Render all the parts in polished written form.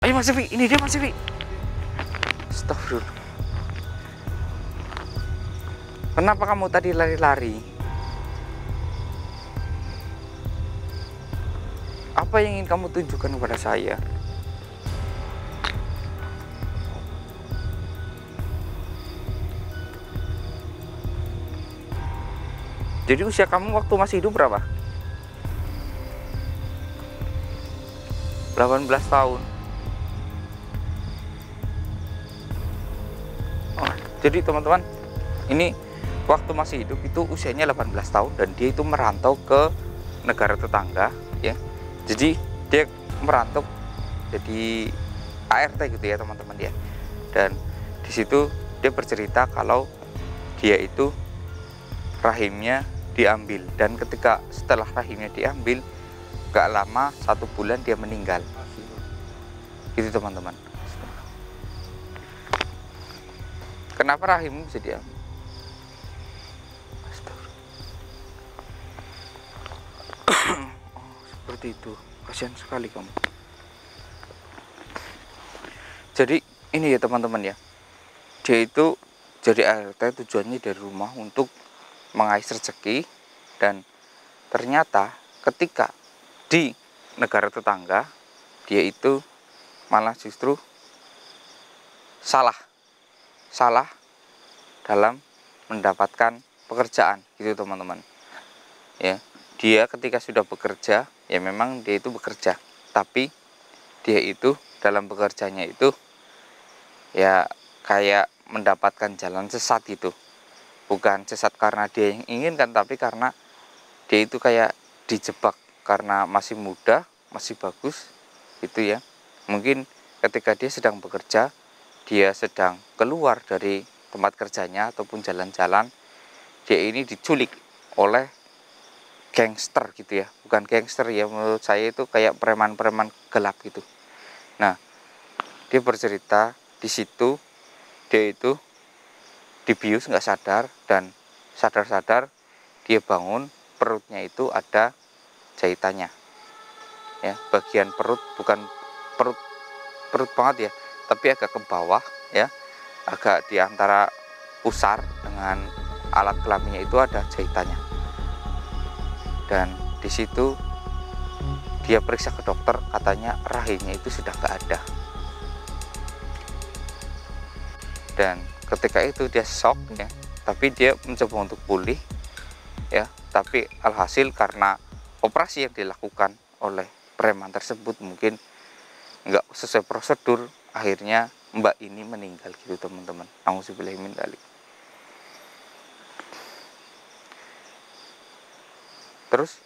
Ayo Mas Evi, ini dia Mas Evi. Astagfirullah. Kenapa kamu tadi lari-lari? Apa yang ingin kamu tunjukkan kepada saya? Jadi usia kamu waktu masih hidup berapa? 18 tahun. Oh, jadi teman-teman, ini waktu masih hidup itu usianya 18 tahun dan dia itu merantau ke negara tetangga ya. Jadi dia merantau jadi ART gitu ya teman-teman ya. Dan di situ dia bercerita kalau dia itu rahimnya diambil, dan ketika setelah rahimnya diambil gak lama 1 bulan dia meninggal gitu teman-teman. Kenapa rahimmu bisa diambil? Oh, seperti itu. Kasihan sekali kamu. Jadi ini ya teman-teman ya, dia itu jadi ART tujuannya dari rumah untuk mengais rezeki, dan ternyata ketika di negara tetangga dia itu malah justru salah dalam mendapatkan pekerjaan gitu teman-teman ya. Dia ketika sudah bekerja ya memang dia itu bekerja, tapi dia itu dalam bekerjanya itu ya kayak mendapatkan jalan sesat gitu. Bukan sesat karena dia yang inginkan, tapi karena dia itu kayak dijebak karena masih muda, masih bagus gitu ya. Mungkin ketika dia sedang bekerja, dia sedang keluar dari tempat kerjanya ataupun jalan-jalan, dia ini diculik oleh gangster gitu ya. Bukan gangster ya, menurut saya itu kayak preman-preman gelap gitu. Nah, dia bercerita di situ dia itu dibius nggak sadar, dan sadar-sadar dia bangun, perutnya itu ada jahitannya ya. Bagian perut, bukan perut banget ya, tapi agak ke bawah ya, agak di antara pusar dengan alat kelaminnya itu ada jahitannya. Dan di situ dia periksa ke dokter, katanya rahimnya itu sudah nggak ada. Dan ketika itu dia shock ya, tapi dia mencoba untuk pulih ya, tapi alhasil karena operasi yang dilakukan oleh preman tersebut mungkin nggak sesuai prosedur, akhirnya mbak ini meninggal gitu teman-teman. Auzubillahi min dzalik. Terus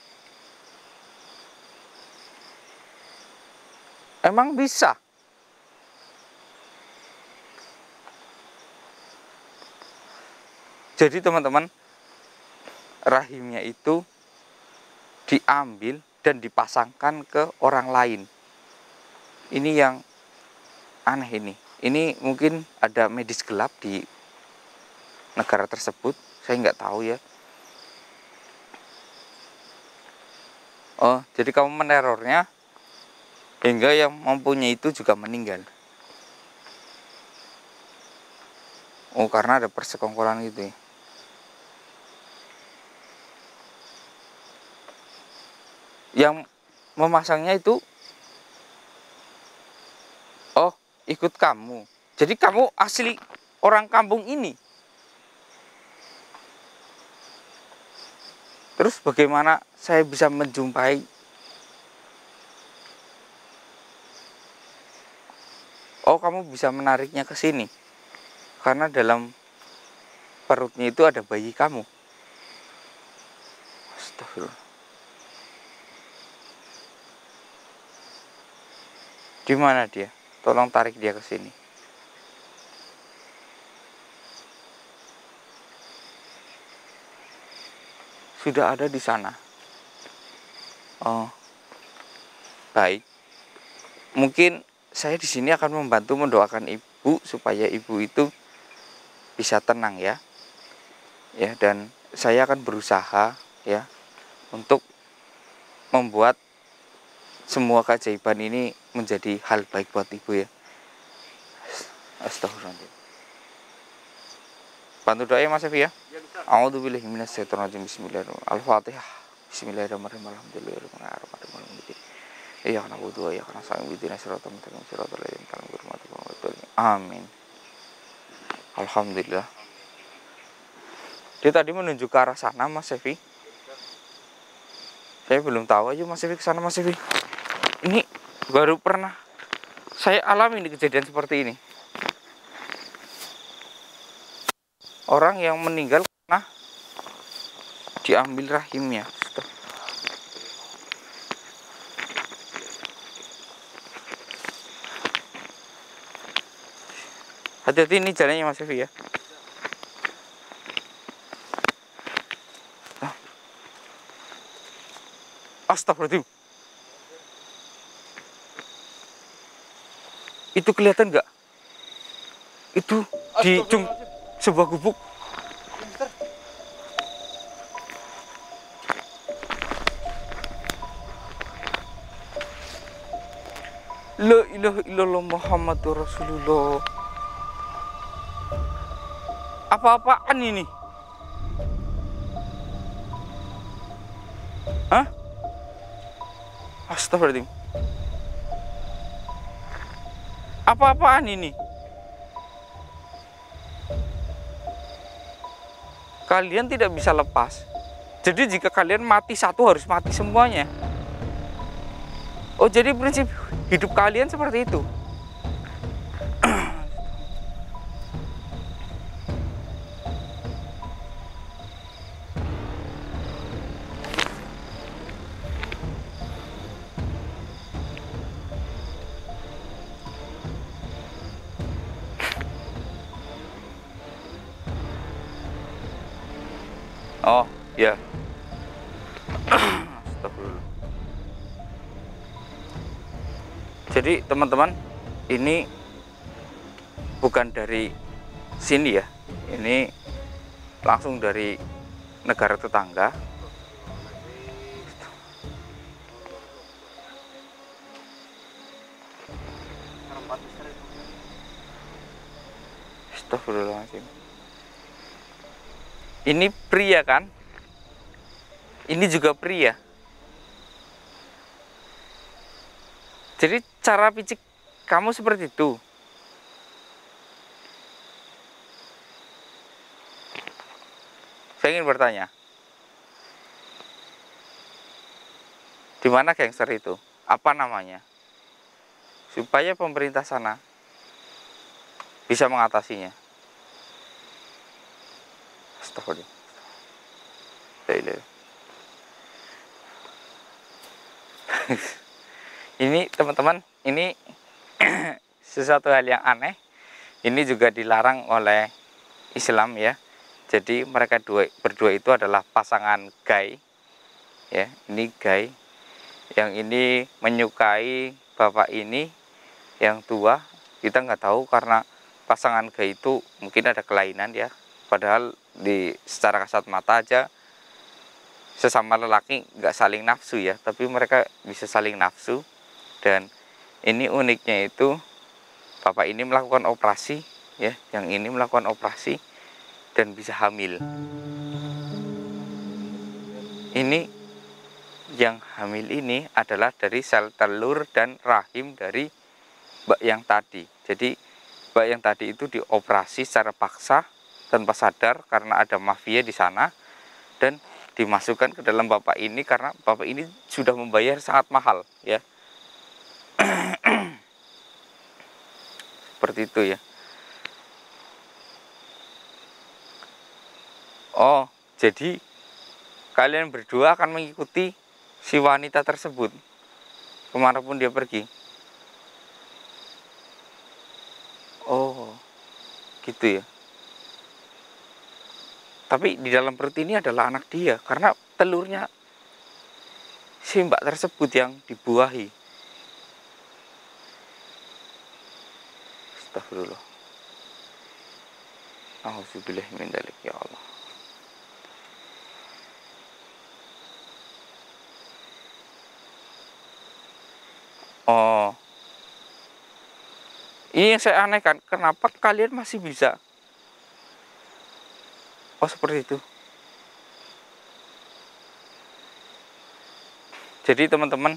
emang bisa? Jadi teman-teman, rahimnya itu diambil dan dipasangkan ke orang lain. Ini yang aneh ini. Ini mungkin ada medis gelap di negara tersebut, saya nggak tahu ya. Oh, jadi kamu menerornya hingga yang mempunyai itu juga meninggal. Oh, karena ada persekongkolan gitu ya. Yang memasangnya itu oh ikut kamu, jadi kamu asli orang kampung ini. Terus bagaimana saya bisa menjumpai? Oh, kamu bisa menariknya ke sini karena dalam perutnya itu ada bayi kamu. Astagfirullah. Di mana dia? Tolong tarik dia ke sini. Sudah ada di sana. Oh, baik. Mungkin saya di sini akan membantu mendoakan ibu supaya ibu itu bisa tenang ya. Ya, dan saya akan berusaha ya untuk membuat semua keajaiban ini menjadi hal baik buat ibu ya. Astagfirullahaladzim. Bantu doa ya Mas Evi ya. A'udzubillahi minasyaitonirrajim. Bismillahirrahmanirrahim. Al-Fatihah. Bismillahirrahmanirrahim. Alhamdulillahirrahmanirrahim. Iya kana butuh ya kana sang bidina siratal mustaqim siratal ladzina an'amta 'alaihim. Amin. Alhamdulillah. Dia tadi menuju ke arah sana Mas Evi. Saya belum tahu aja Mas Evi ke sana Mas Evi. Ini baru pernah saya alami di kejadian seperti ini. Orang yang meninggal karena diambil rahimnya. Hati-hati ini jalannya Mas Evi ya. Astagfirullahaladzim. Itu kelihatan nggak? Itu di sebuah gubuk. La ilaha illallah Muhammadur Rasulullah. Apa-apaan ini? Hah? Astagfirullahaladzim. Apa-apaan ini? Kalian tidak bisa lepas. Jadi jika kalian mati satu harus mati semuanya. Oh, jadi prinsip hidup kalian seperti itu. Oh, ya. Astagfirullah. Jadi teman-teman, ini bukan dari sini ya. Ini langsung dari negara tetangga. Astagfirullahaladzim. Ini pria kan? Ini juga pria. Jadi cara picik kamu seperti itu. Saya ingin bertanya. Di mana gangster itu? Apa namanya? Supaya pemerintah sana bisa mengatasinya. Astagfirullah. Ini teman-teman, ini sesuatu hal yang aneh. Ini juga dilarang oleh Islam ya. Jadi mereka berdua itu adalah pasangan gay. Ya, ini gay. Yang ini menyukai bapak ini yang tua. Kita nggak tahu karena pasangan gay itu mungkin ada kelainan ya. Padahal secara kasat mata aja sesama lelaki nggak saling nafsu ya, tapi mereka bisa saling nafsu. Dan ini uniknya itu bapak ini melakukan operasi ya, yang ini melakukan operasi dan bisa hamil. Ini yang hamil ini adalah dari sel telur dan rahim dari mbak yang tadi. Jadi mbak yang tadi itu dioperasi secara paksa tanpa sadar karena ada mafia di sana, dan dimasukkan ke dalam bapak ini karena bapak ini sudah membayar sangat mahal ya. Seperti itu ya. Oh, jadi kalian berdua akan mengikuti si wanita tersebut kemanapun dia pergi. Oh, gitu ya. Tapi di dalam perut ini adalah anak dia, karena telurnya si mbak tersebut yang dibuahi. Astagfirullah. Auzubillah min dzalik ya Allah. Ini yang saya anehkan, kenapa kalian masih bisa? Oh seperti itu. Jadi teman-teman,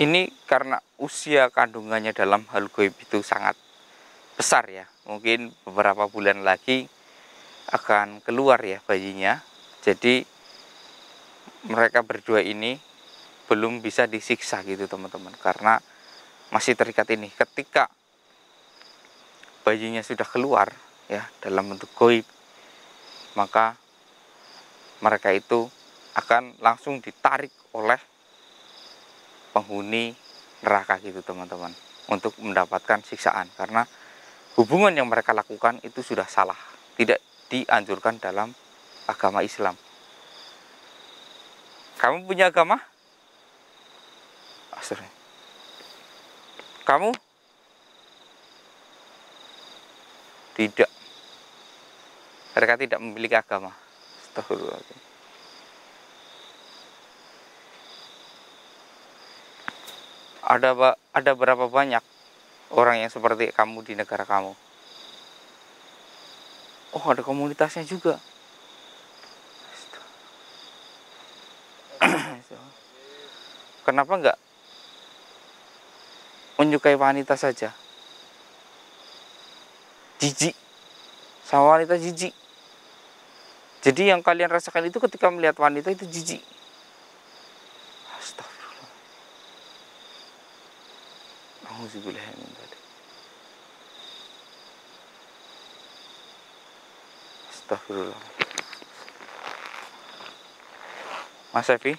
ini karena usia kandungannya dalam hal goib itu sangat besar ya. Mungkin beberapa bulan lagi akan keluar ya bayinya. Jadi mereka berdua ini belum bisa disiksa gitu teman-teman, karena masih terikat ini. Ketika bayinya sudah keluar ya dalam bentuk goib, maka mereka itu akan langsung ditarik oleh penghuni neraka gitu teman-teman, untuk mendapatkan siksaan, karena hubungan yang mereka lakukan itu sudah salah, tidak dianjurkan dalam agama Islam. Kamu punya agama? Astagfirullah. Kamu? Tidak. Mereka tidak memiliki agama. Astagfirullah. Ada berapa banyak orang yang seperti kamu di negara kamu? Oh, ada komunitasnya juga. Kenapa enggak menyukai wanita saja? Jijik sama wanita, jijik. Jadi yang kalian rasakan itu ketika melihat wanita itu jijik. Astagfirullah. Auzubillah min dzalik. Astagfirullah. Mas Evi,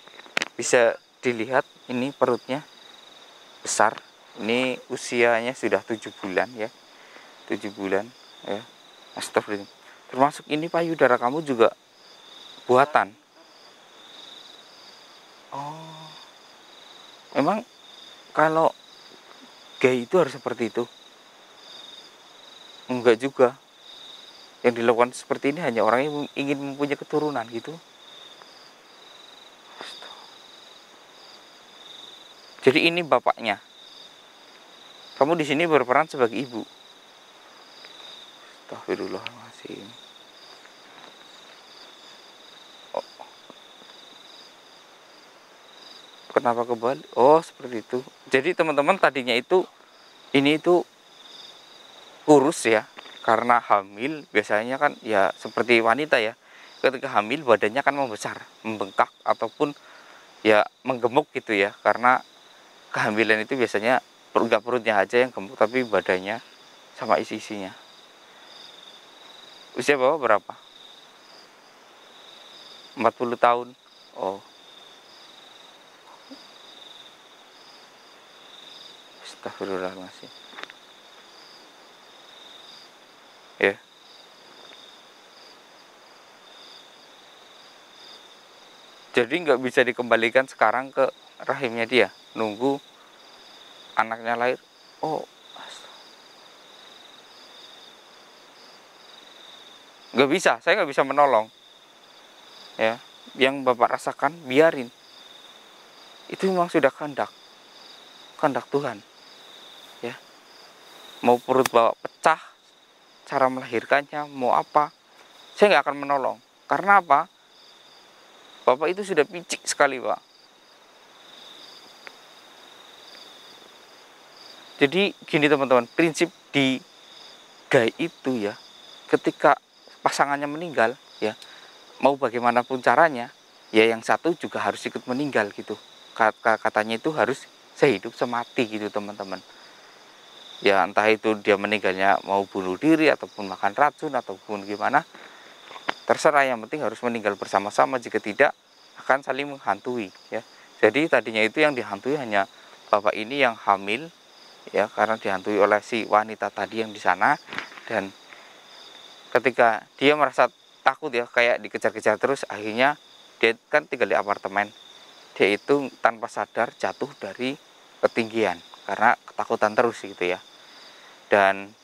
bisa dilihat ini perutnya besar. Ini usianya sudah 7 bulan ya. 7 bulan ya. Astagfirullah. Termasuk ini payudara kamu juga buatan. Oh. Emang kalau gay itu harus seperti itu? Enggak juga. Yang dilakukan seperti ini hanya orang yang ingin mempunyai keturunan gitu. Jadi ini bapaknya. Kamu di sini berperan sebagai ibu. Astagfirullahaladzim. Oh. Kenapa kebalik? Oh seperti itu. Jadi teman-teman tadinya itu ini itu kurus ya, karena hamil biasanya kan ya seperti wanita ya. Ketika hamil badannya kan membesar, membengkak ataupun ya menggemuk gitu ya, karena kehamilan itu biasanya perutnya aja yang gemuk tapi badannya sama isi-isinya. Usia bapak berapa? 40 tahun. Oh. Astagfirullahaladzim. Ya. Jadi nggak bisa dikembalikan sekarang ke rahimnya dia, nunggu anaknya lahir. Oh, nggak bisa, saya nggak bisa menolong. Ya, yang bapak rasakan biarin. Itu memang sudah kehendak Tuhan. Ya, mau perut bapak pecah, cara melahirkannya, mau apa, saya nggak akan menolong. Karena apa? Bapak itu sudah picik sekali, Pak. Jadi gini teman-teman, prinsip di gay itu ya, ketika pasangannya meninggal ya, mau bagaimanapun caranya, ya yang satu juga harus ikut meninggal gitu. Katanya itu harus sehidup semati gitu teman-teman. Ya entah itu dia meninggalnya mau bunuh diri ataupun makan racun ataupun gimana, terserah, yang penting harus meninggal bersama-sama, jika tidak akan saling menghantui ya. Jadi tadinya itu yang dihantui hanya bapak ini yang hamil ya, karena dihantui oleh si wanita tadi yang di sana. Dan ketika dia merasa takut ya, kayak dikejar-kejar terus, akhirnya dia kan tinggal di apartemen, dia itu tanpa sadar jatuh dari ketinggian karena ketakutan terus gitu ya. Dan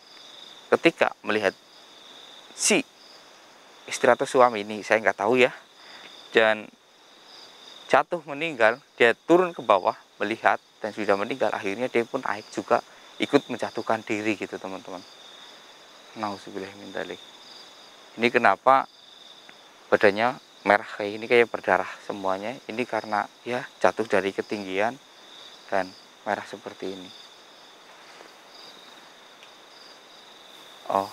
ketika melihat si istri atau suami ini, saya nggak tahu ya, dan jatuh meninggal, dia turun ke bawah melihat dan sudah meninggal, akhirnya dia pun naik juga ikut menjatuhkan diri gitu teman-teman. Nauzubillah min dzalik. Ini kenapa badannya merah kayak ini, kayak berdarah semuanya, ini karena ya jatuh dari ketinggian dan merah seperti ini. Oh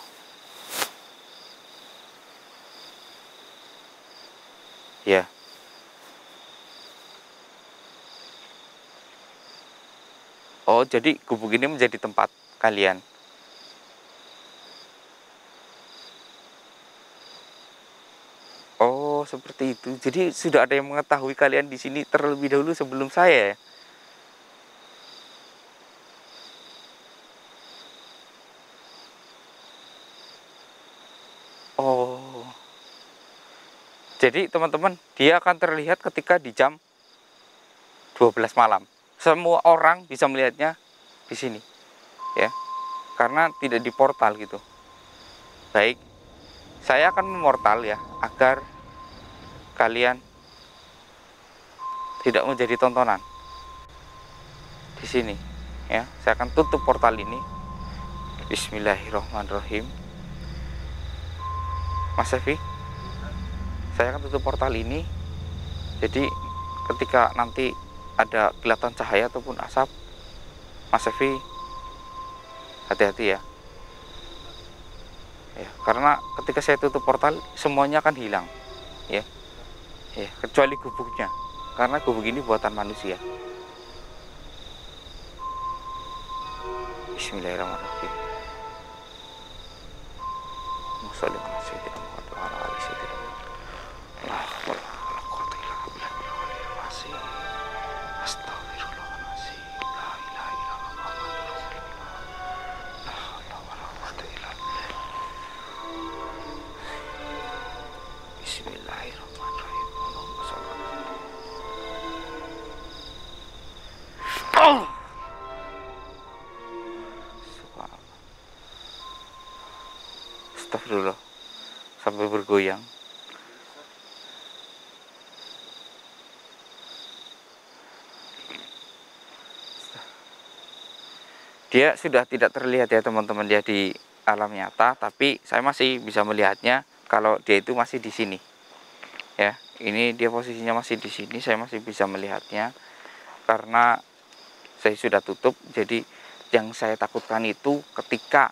ya, oh jadi gubuk ini menjadi tempat kalian. Oh seperti itu, jadi sudah ada yang mengetahui kalian di sini terlebih dahulu sebelum saya ya. Oh, jadi teman-teman, dia akan terlihat ketika di jam 12 malam. Semua orang bisa melihatnya di sini, ya, karena tidak di portal gitu. Baik, saya akan memortal ya, agar kalian tidak menjadi tontonan di sini. Ya, saya akan tutup portal ini. Bismillahirrahmanirrahim. Mas Evi, saya akan tutup portal ini. Jadi ketika nanti ada kelihatan cahaya ataupun asap, Mas Evi hati-hati ya. Ya, karena ketika saya tutup portal semuanya akan hilang, ya, ya, kecuali gubuknya, karena gubuk ini buatan manusia. Bismillahirrahmanirrahim. Astagfirullah, sampai bergoyang. Dia sudah tidak terlihat ya teman-teman, dia di alam nyata, tapi saya masih bisa melihatnya kalau dia itu masih di sini. Ya, ini dia posisinya masih di sini, saya masih bisa melihatnya karena saya sudah tutup. Jadi yang saya takutkan itu ketika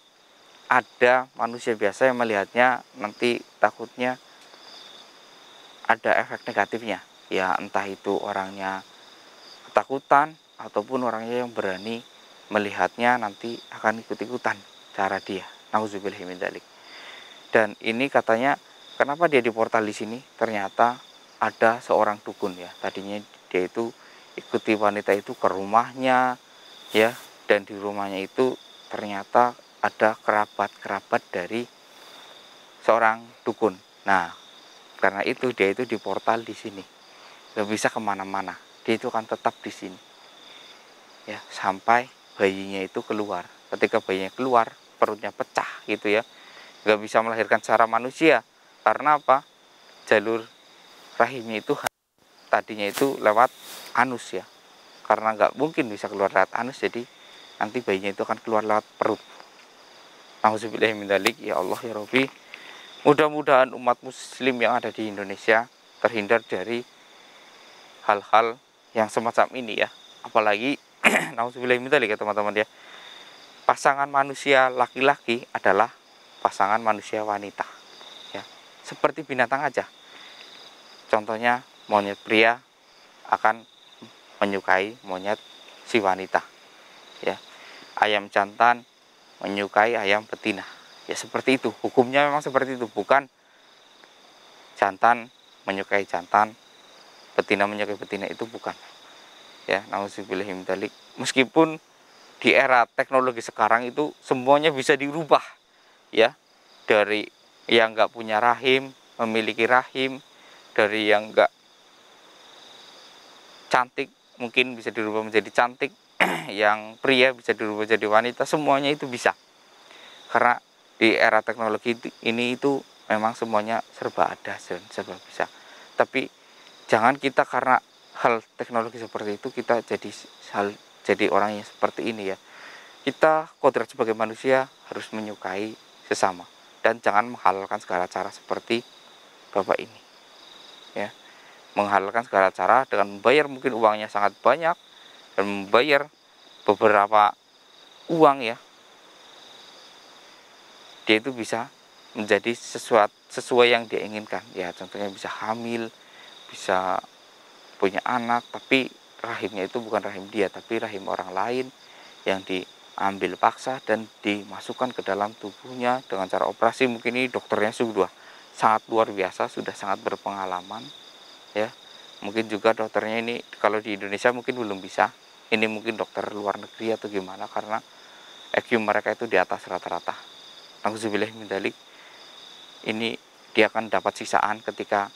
ada manusia biasa yang melihatnya, nanti takutnya ada efek negatifnya. Ya, entah itu orangnya ketakutan ataupun orangnya yang berani melihatnya nanti akan ikut-ikutan cara dia. Nauzubillah min dzalik. Dan ini katanya kenapa dia di portal di sini? Ternyata ada seorang dukun ya. Tadinya dia itu ikuti wanita itu ke rumahnya ya, dan di rumahnya itu ternyata ada kerabat-kerabat dari seorang dukun. Nah, karena itu dia itu di portal di sini. Gak bisa kemana-mana. Dia itu akan tetap di sini. Ya, sampai bayinya itu keluar. Ketika bayinya keluar, perutnya pecah gitu ya. Gak bisa melahirkan secara manusia. Karena apa? Jalur rahimnya itu tadinya itu lewat anus ya. Karena nggak mungkin bisa keluar lewat anus, jadi nanti bayinya itu akan keluar lewat perut. Nauzubillah min dzalik. Ya Allah ya Rabbi, mudah-mudahan umat muslim yang ada di Indonesia terhindar dari hal-hal yang semacam ini ya. Apalagi nauzubillah min dzalik ya teman-teman ya. Pasangan manusia laki-laki adalah pasangan manusia wanita ya. Seperti binatang aja. Contohnya monyet pria akan menyukai monyet si wanita ya. Ayam jantan menyukai ayam betina ya, seperti itu hukumnya, memang seperti itu. Bukan jantan menyukai jantan, betina menyukai betina, itu bukan ya. Nauzubillah min dzalik. Meskipun di era teknologi sekarang itu semuanya bisa dirubah ya, dari yang nggak punya rahim memiliki rahim, dari yang nggak cantik mungkin bisa dirubah menjadi cantik, yang pria bisa dirubah jadi wanita, semuanya itu bisa. Karena di era teknologi ini itu memang semuanya serba ada dan serba bisa. Tapi jangan kita karena hal teknologi seperti itu kita jadi orang yang seperti ini ya. kita kodrat sebagai manusia harus menyukai sesama dan jangan menghalalkan segala cara seperti bapak ini, ya. Menghalalkan segala cara dengan membayar mungkin uangnya sangat banyak dan membayar beberapa uang, ya, dia itu bisa menjadi sesuai yang dia inginkan, ya. Contohnya bisa hamil, bisa punya anak, tapi rahimnya itu bukan rahim dia tapi rahim orang lain yang diambil paksa dan dimasukkan ke dalam tubuhnya dengan cara operasi. Mungkin ini dokternya sudah sangat luar biasa, sudah sangat berpengalaman, ya. Mungkin juga dokternya ini kalau di Indonesia mungkin belum bisa, ini mungkin dokter luar negeri atau gimana, karena IQ mereka itu di atas rata-rata. Nauzubillah min dzalik. Ini dia akan dapat siksaan ketika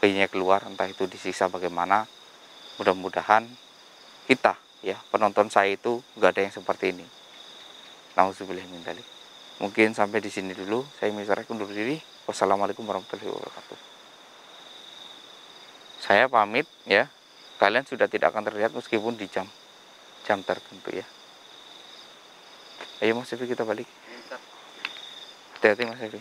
bayinya keluar, entah itu disiksa bagaimana. Mudah-mudahan kita, ya, penonton saya itu nggak ada yang seperti ini. Nauzubillah min dzalik. Mungkin sampai di sini dulu. Saya Mr. undur diri. Wassalamualaikum warahmatullahi wabarakatuh. Saya pamit, ya. Kalian sudah tidak akan terlihat meskipun di jam tertentu, ya. Ayo Mas Evi, kita balik. Hati-hati Mas Evi.